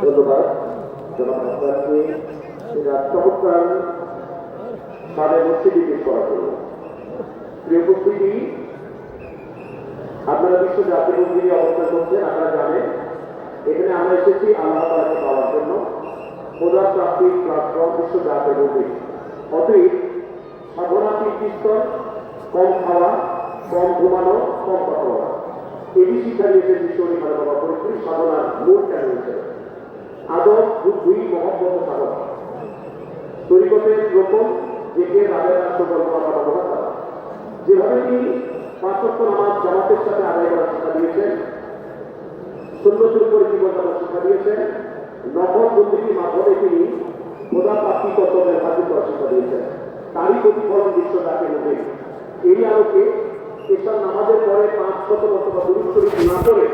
ধন্যবাদ চমৎকার সাড়ে মসজিদে পেশ করা হল। প্রিয় উপস্থিতি, আপনারা বিশ্ব জাতীয় মন্দিরে অবস্থান করছেন। আপনারা জানেন এখানে আমরা এসেছি আল্লাহ তাআলাকে পাওয়ার জন্য। খোদা প্রাপ্তির প্ল্যাটফর্ম বিশ্ব জাতীয় মন্দির। অতএব সাধনা তীর্থস্থল, কম খাওয়া, কম ঘুমানো, কম কথা বলা, এটি শিক্ষা দিয়েছেন বিশ্বরী বাবা পরিস্থিতি সাধনার মূল কেন হয়েছে আদব, বুদ্ধি, মহব্বত, সাধনা। তরিকতের রকম যে রাজের রাষ্ট্র যেভাবে তিনি ৫ ওয়াক্ত নামাজ জামাতের সাথে আদায় করার শিক্ষা দিয়েছেন, সুন্নতের উপরে জীবনযাপন শিক্ষা দিয়েছেন, নফল বন্দীর মাধ্যমে তিনি খোদা প্রাপ্তি তত্ত্বের হাজির করার শিক্ষা দিয়েছেন। তারই প্রতিফলন বিশ্ব জাতীয় মধ্যে। এই আলোকে এসব নামাজের পরে ৫ শত অথবা ২০ না করে